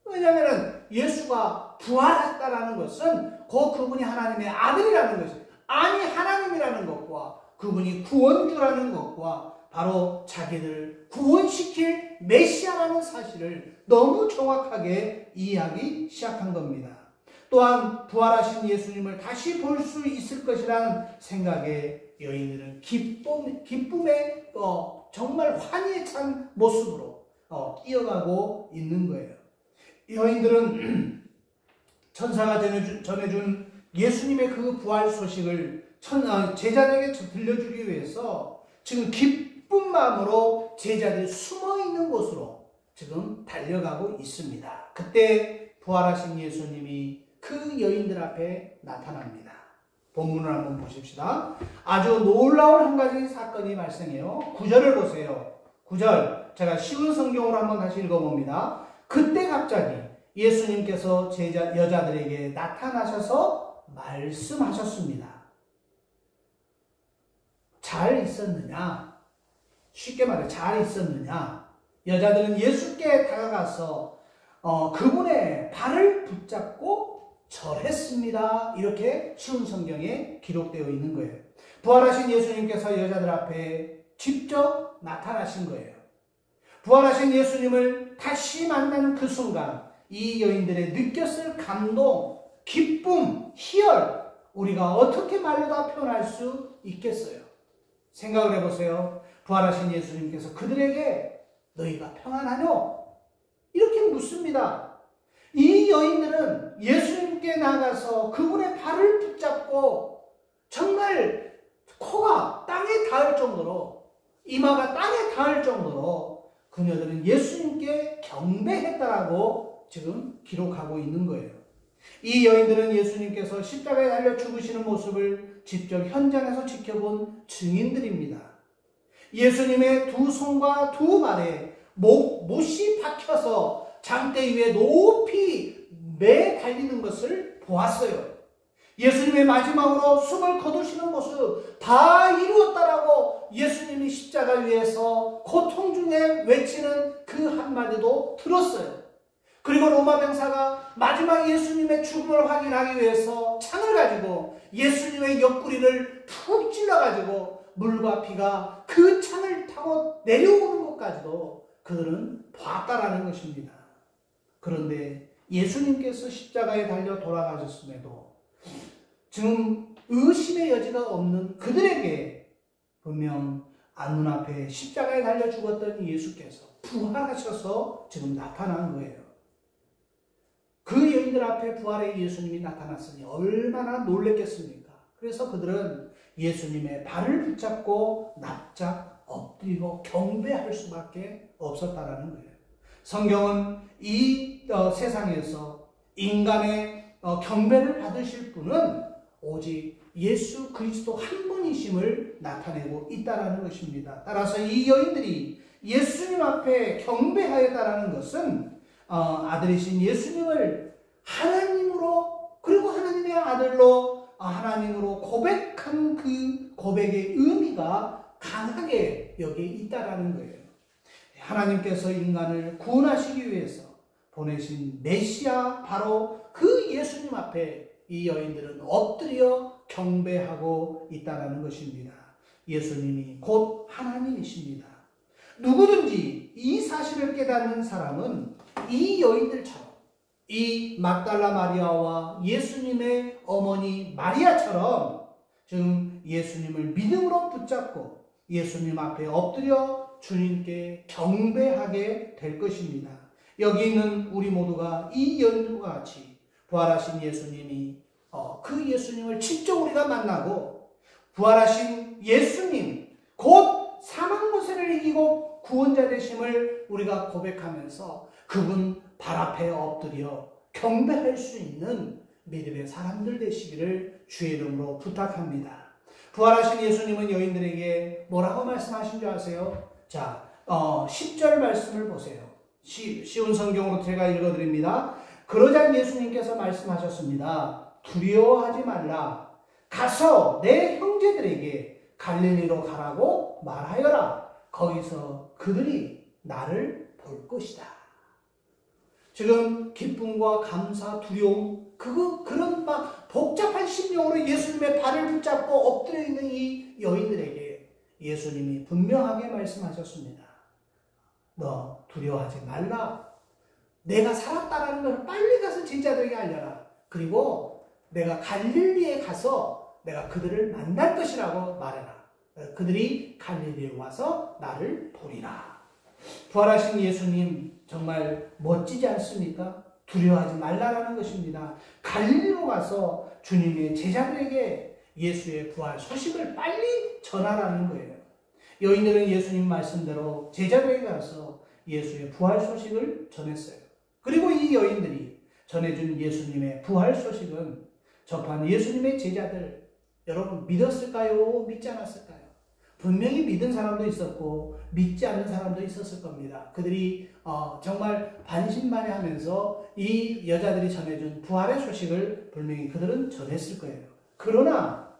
왜냐하면 예수가 부활했다는 것은 곧 그분이 하나님의 아들이라는 것이에요. 아니 하나님이라는 것과 그분이 구원주라는 것과 바로 자기를 구원시킬 메시아라는 사실을 너무 정확하게 이해하기 시작한 겁니다. 또한 부활하신 예수님을 다시 볼 수 있을 것이라는 생각에 여인들은 기쁨의 정말 환희에 찬 모습으로 뛰어가고 있는 거예요. 여인들은 천사가 전해준 예수님의 그 부활 소식을 제자들에게 들려주기 위해서 지금 기쁜 마음으로 제자들이 숨어있는 곳으로 지금 달려가고 있습니다. 그때 부활하신 예수님이 그 여인들 앞에 나타납니다. 본문을 한번 보십시다. 아주 놀라운 한 가지 사건이 발생해요. 9절을 보세요. 9절 제가 쉬운 성경으로 한번 다시 읽어봅니다. 그때 갑자기 예수님께서 여자들에게 나타나셔서 말씀하셨습니다. 잘 있었느냐? 쉽게 말해 잘 있었느냐? 여자들은 예수께 다가가서 그분의 발을 붙잡고 절했습니다. 이렇게 쉬운 성경에 기록되어 있는 거예요. 부활하신 예수님께서 여자들 앞에 직접 나타나신 거예요. 부활하신 예수님을 다시 만나는 그 순간 이 여인들의 느꼈을 감동, 기쁨, 희열 우리가 어떻게 말로 다 표현할 수 있겠어요? 생각을 해보세요. 부활하신 예수님께서 그들에게 너희가 평안하뇨? 이렇게 묻습니다. 이 여인들은 예수님께 나가서 그분의 발을 붙잡고 정말 코가 땅에 닿을 정도로 이마가 땅에 닿을 정도로 그녀들은 예수님께 경배했다라고 지금 기록하고 있는 거예요. 이 여인들은 예수님께서 십자가에 달려 죽으시는 모습을 직접 현장에서 지켜본 증인들입니다. 예수님의 두 손과 두 발에 못이 박혀서 장대 위에 높이 매 달리는 것을 보았어요. 예수님의 마지막으로 숨을 거두시는 모습 다 이루었다라고 예수님이 십자가 위에서 고통 중에 외치는 그 한마디도 들었어요. 그리고 로마 병사가 마지막 예수님의 죽음을 확인하기 위해서 창을 가지고 예수님의 옆구리를 푹 찔러가지고 물과 피가 그 창을 타고 내려오는 것까지도 그들은 봤다라는 것입니다. 그런데 예수님께서 십자가에 달려 돌아가셨음에도 지금 의심의 여지가 없는 그들에게 분명 눈앞에 십자가에 달려 죽었던 예수께서 부활하셔서 지금 나타난 거예요. 그 여인들 앞에 부활의 예수님이 나타났으니 얼마나 놀랬겠습니까? 그래서 그들은 예수님의 발을 붙잡고 납작 엎드리고 경배할 수밖에 없었다라는 거예요. 성경은 이 세상에서 인간의 경배를 받으실 분은 오직 예수 그리스도 한 분이심을 나타내고 있다라는 것입니다. 따라서 이 여인들이 예수님 앞에 경배하였다라는 것은 아들이신 예수님을 하나님으로 그리고 하나님의 아들로 하나님으로 고백한 그 고백의 의미가 강하게 여기에 있다라는 거예요. 하나님께서 인간을 구원하시기 위해서 보내신 메시아 바로 그 예수님 앞에 이 여인들은 엎드려 경배하고 있다라는 것입니다. 예수님이 곧 하나님이십니다. 누구든지 이 사실을 깨닫는 사람은 이 여인들처럼 이 막달라 마리아와 예수님의 어머니 마리아처럼 지금 예수님을 믿음으로 붙잡고 예수님 앞에 엎드려 주님께 경배하게 될 것입니다. 여기 있는 우리 모두가 이 여인들과 같이 부활하신 예수님이 그 예수님을 직접 우리가 만나고 부활하신 예수님 곧 사망 권세를 이기고 구원자 되심을 우리가 고백하면서 그분 발 앞에 엎드려 경배할 수 있는 믿음의 사람들 되시기를 주의 이름으로 부탁합니다. 부활하신 예수님은 여인들에게 뭐라고 말씀하신 줄 아세요? 자, 10절 말씀을 보세요. 쉬운 성경으로 제가 읽어드립니다. 그러자 예수님께서 말씀하셨습니다. 두려워하지 말라. 가서 내 형제들에게 갈릴리로 가라고 말하여라. 거기서 그들이 나를 볼 것이다. 지금 기쁨과 감사, 두려움, 그런 막 복잡한 심령으로 예수님의 발을 붙잡고 엎드려 있는 이 여인들에게 예수님이 분명하게 말씀하셨습니다. 너 두려워하지 말라. 내가 살았다라는 것을 빨리 가서 제자들에게 알려라. 그리고 내가 갈릴리에 가서 내가 그들을 만날 것이라고 말해라. 그들이 갈릴리에 와서 나를 보리라. 부활하신 예수님 정말 멋지지 않습니까? 두려워하지 말라라는 것입니다. 갈릴리로 가서 주님의 제자들에게 예수의 부활 소식을 빨리 전하라는 거예요. 여인들은 예수님 말씀대로 제자들에게 가서 예수의 부활 소식을 전했어요. 그리고 이 여인들이 전해준 예수님의 부활 소식은 접한 예수님의 제자들, 여러분 믿었을까요? 믿지 않았을까요? 분명히 믿은 사람도 있었고 믿지 않는 사람도 있었을 겁니다. 그들이 정말 반신반의하면서 이 여자들이 전해준 부활의 소식을 분명히 그들은 전했을 거예요. 그러나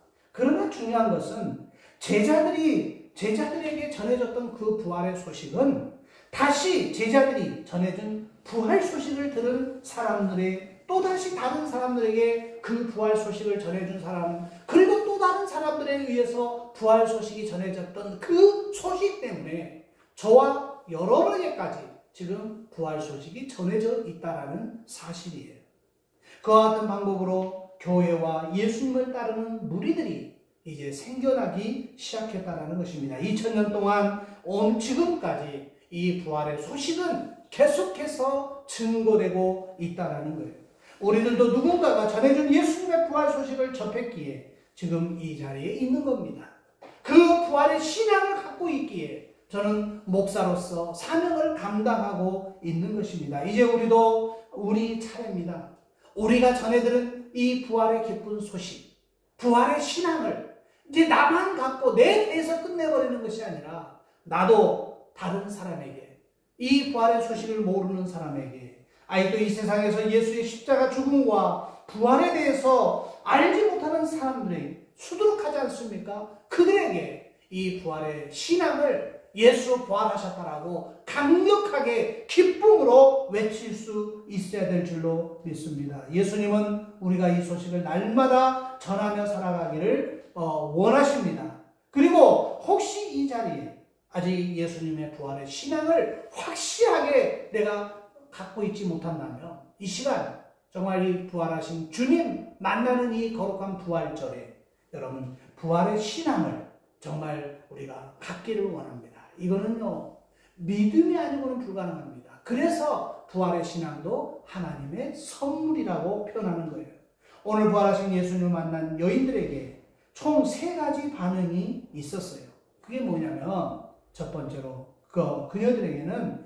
중요한 것은 제자들에게 전해졌던 그 부활의 소식은 다시 제자들이 전해준 부활 소식을 들은 사람들의 또다시 다른 사람들에게 그 부활 소식을 전해준 사람, 그리고 또 다른 사람들에 의해서 부활 소식이 전해졌던 그 소식 때문에 저와 여러분에게까지 지금 부활 소식이 전해져 있다는 사실이에요. 그와 같은 방법으로 교회와 예수님을 따르는 무리들이 이제 생겨나기 시작했다는 것입니다. 2000년 동안 온 지금까지 이 부활의 소식은 계속해서 증거되고 있다는 거예요. 우리들도 누군가가 전해준 예수님의 부활 소식을 접했기에 지금 이 자리에 있는 겁니다. 그 부활의 신앙을 갖고 있기에 저는 목사로서 사명을 감당하고 있는 것입니다. 이제 우리도 우리 차례입니다. 우리가 전해들은 이 부활의 기쁜 소식, 부활의 신앙을 이제 나만 갖고 내 배에서 끝내버리는 것이 아니라 나도 다른 사람에게, 이 부활의 소식을 모르는 사람에게, 아직도 이 세상에서 예수의 십자가 죽음과 부활에 대해서 알지 못하는 사람들이 수두룩하지 않습니까? 그들에게 이 부활의 신앙을 예수 부활하셨다라고 강력하게 기쁨으로 외칠 수 있어야 될 줄로 믿습니다. 예수님은 우리가 이 소식을 날마다 전하며 살아가기를 원하십니다. 그리고 혹시 이 자리에 아직 예수님의 부활의 신앙을 확실하게 내가 갖고 있지 못한다면 이 시간 정말 이 부활하신 주님 만나는 이 거룩한 부활절에 여러분 부활의 신앙을 정말 우리가 갖기를 원합니다. 이거는요 믿음이 아니고는 불가능합니다. 그래서 부활의 신앙도 하나님의 선물이라고 표현하는 거예요. 오늘 부활하신 예수님을 만난 여인들에게 총 3가지 반응이 있었어요. 그게 뭐냐면 첫 번째로 그녀들에게는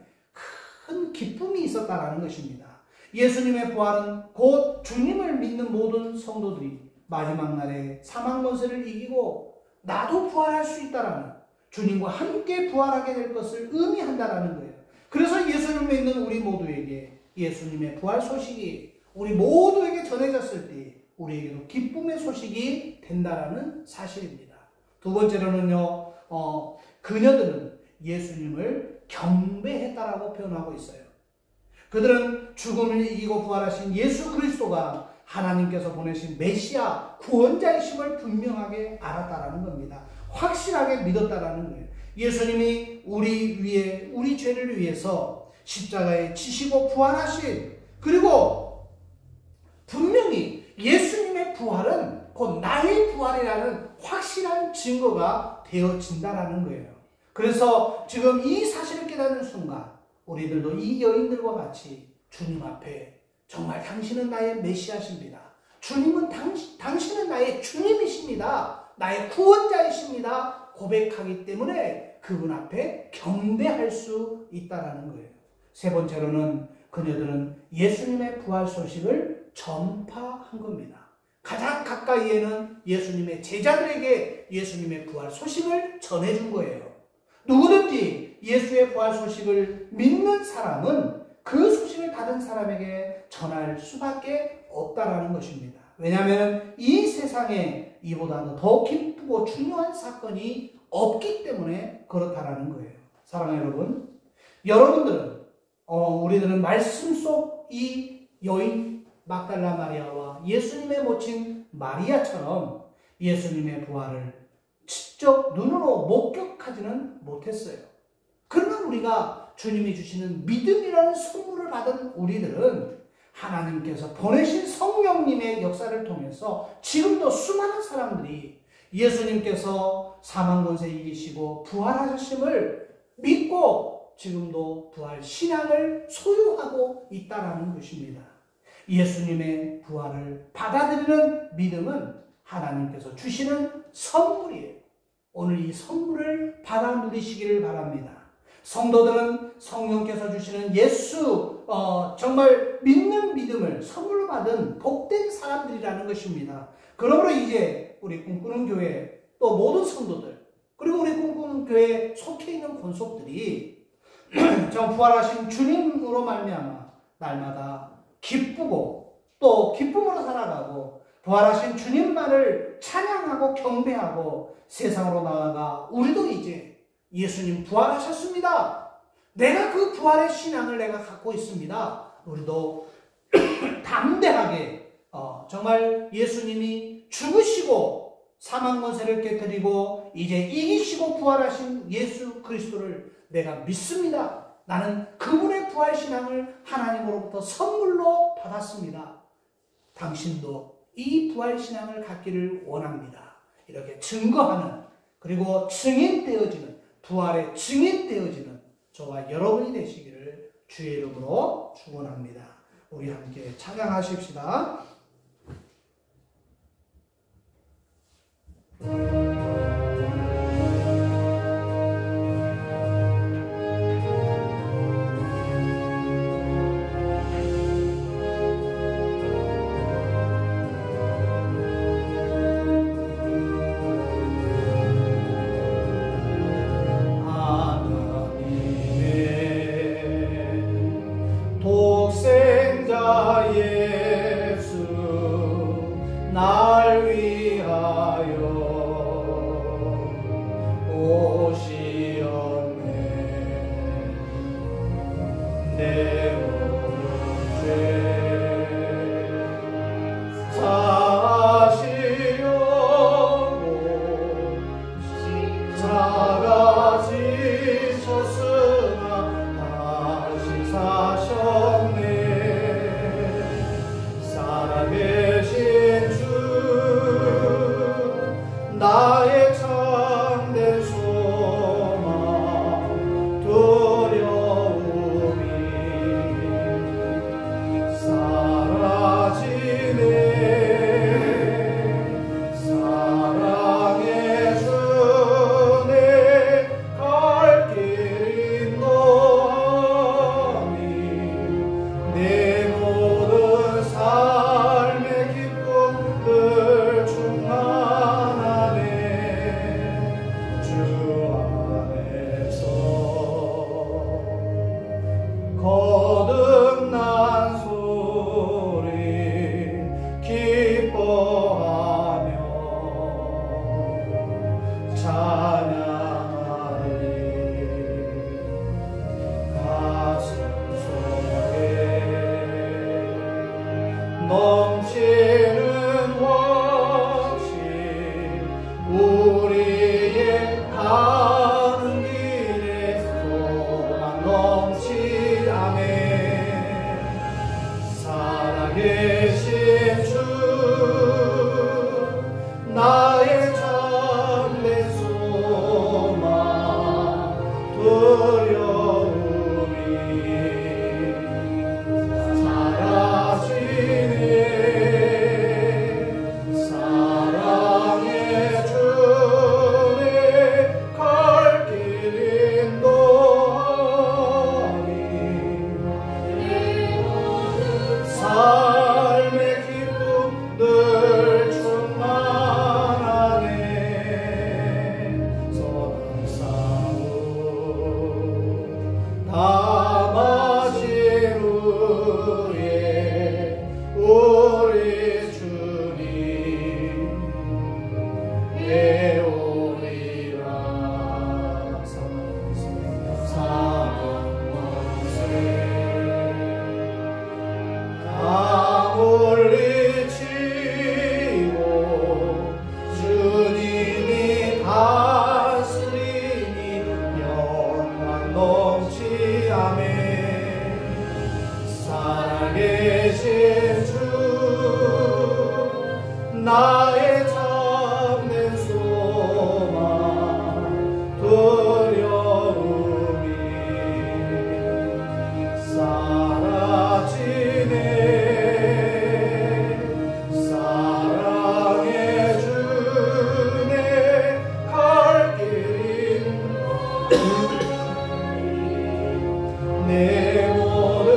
큰 기쁨이 있었다라는 것입니다. 예수님의 부활은 곧 주님을 믿는 모든 성도들이 마지막 날에 사망 권세를 이기고 나도 부활할 수 있다라는 주님과 함께 부활하게 될 것을 의미한다라는 거예요. 그래서 예수님을 믿는 우리 모두에게 예수님의 부활 소식이 우리 모두에게 전해졌을 때 우리에게도 기쁨의 소식이 된다라는 사실입니다. 두 번째로는요, 그녀들은 예수님을 경배했다라고 표현하고 있어요. 그들은 죽음을 이기고 부활하신 예수 그리스도가 하나님께서 보내신 메시아 구원자이심을 분명하게 알았다라는 겁니다. 확실하게 믿었다라는 거예요. 예수님이 우리 죄를 위해서 십자가에 지시고 부활하신, 그리고 분명히 예수님의 부활은 곧 나의 부활이라는 확실한 증거가 되어진다라는 거예요. 그래서 지금 이 사실을 깨닫는 순간 우리들도 이 여인들과 같이 주님 앞에 정말 당신은 나의 메시아십니다. 주님은 당신은 나의 주님이십니다. 나의 구원자이십니다. 고백하기 때문에 그분 앞에 경배할 수 있다라는 거예요. 세 번째로는 그녀들은 예수님의 부활 소식을 전파한 겁니다. 가장 가까이에는 예수님의 제자들에게 예수님의 부활 소식을 전해준 거예요. 누구든지 예수의 부활 소식을 믿는 사람은 그 소식을 다른 사람에게 전할 수밖에 없다라는 것입니다. 왜냐하면 이 세상에 이보다 더 기쁘고 중요한 사건이 없기 때문에 그렇다라는 거예요. 사랑하는 여러분, 여러분들은 우리들은 말씀 속 이 여인 막달라 마리아와 예수님의 모친 마리아처럼 예수님의 부활을 직접 눈으로 목격하지는 못했어요. 그러나 우리가 주님이 주시는 믿음이라는 선물을 받은 우리들은 하나님께서 보내신 성령님의 역사를 통해서 지금도 수많은 사람들이 예수님께서 사망 권세 이기시고 부활하셨음을 믿고 지금도 부활 신앙을 소유하고 있다는 것입니다. 예수님의 부활을 받아들이는 믿음은 하나님께서 주시는 선물이에요. 오늘 이 선물을 받아 누리시기를 바랍니다. 성도들은 성령께서 주시는 예수 정말 믿는 믿음을 선물로 받은 복된 사람들이라는 것입니다. 그러므로 이제 우리 꿈꾸는 교회 또 모든 성도들 그리고 우리 꿈꾸는 교회에 속해 있는 권속들이 정 부활하신 주님으로 말미암아 날마다 기쁘고 또 기쁨으로 살아가고 부활하신 주님만을 찬양하고 경배하고 세상으로 나아가 우리도 이제 예수님 부활하셨습니다. 내가 그 부활의 신앙을 내가 갖고 있습니다. 우리도 담대하게 정말 예수님이 죽으시고 사망 권세를 깨뜨리고 이제 이기시고 부활하신 예수 그리스도를 내가 믿습니다. 나는 그분의 부활 신앙을 하나님으로부터 선물로 받았습니다. 당신도 이 부활 신앙을 갖기를 원합니다. 이렇게 증거하는 그리고 증인되어지는 부활의 증인되어지는 저와 여러분이 되시기를 주의 이름으로 축원합니다. 우리 함께 찬양하십시다. 독생자 예수 나 내 모든 죄 사시려고 십자가 지셨으나 다시 사셨네. 살아계신 주 나의 참된 소망 두려움이 사라지네. 사랑의 주내 갈 길이 노하니 내 모든 삶의 기쁨들 충만하네. 주 안에서 거듭난 소리 기뻐하며 찬양하리. 가슴 속에 넘치는 확신 우리의 가는 길에 소망 넘치아멘. 살아계신 주 나의 참된 소망 두려움이 사라지네. 사랑의 주내 갈 길이 노하니 삶의 기쁨들 충만하네. 선한 싸움 다 마친 후에 우리 주님 배우리라. 사망원세 다 물리치고 주님이 다스리니 영광 넘치아멘. 살아계신 주 나의 참된 소망 두려움이 사라지네. 사랑의 주내 갈 길이 내 모든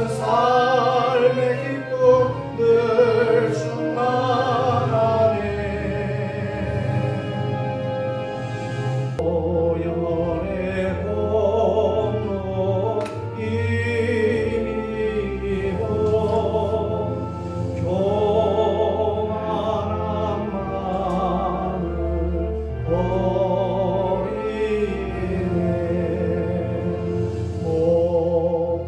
삶의 기쁨들 충만하네. 오열의 공로 이미고 교만한 마음을 버리네. 못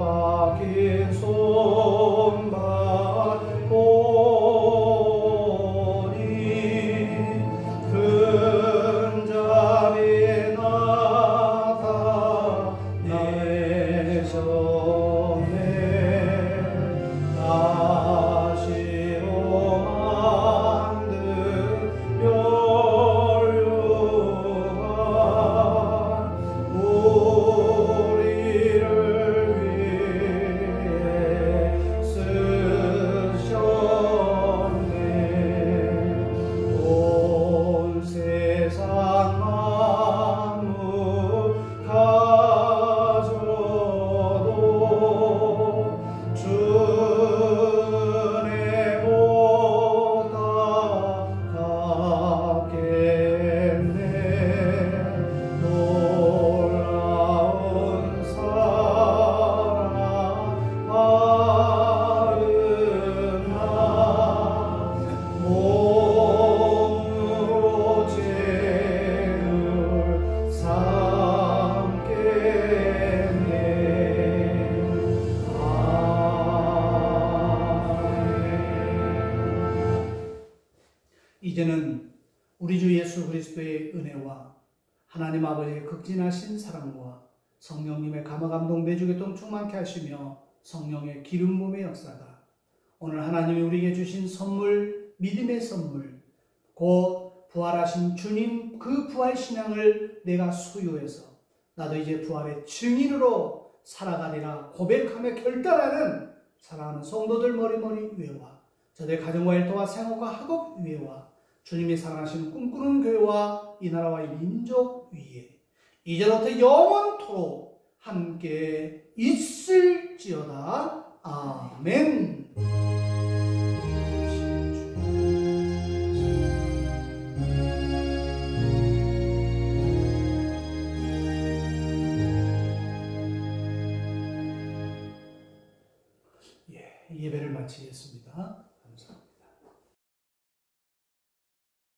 이제는 우리 주 예수 그리스도의 은혜와 하나님 아버지의 극진하신 사랑과 성령님의 감화감동 내주교통 충만케 하시며 성령의 기름 부음의 역사가 오늘 하나님이 우리에게 주신 선물, 믿음의 선물, 곧 부활하신 주님 그 부활 신앙을 내가 소유해서 나도 이제 부활의 증인으로 살아가리라 고백하며 결단하는 사랑하는 성도들 머리머리 위에와 저দের 가정과 일터와 생업과 학업 위에와 주님이 사랑하시는 꿈꾸는 교회와 이 나라와 이 민족 위에 이제부터 영원토록 함께 있을지어다. 아멘. 예배를 마치겠습니다.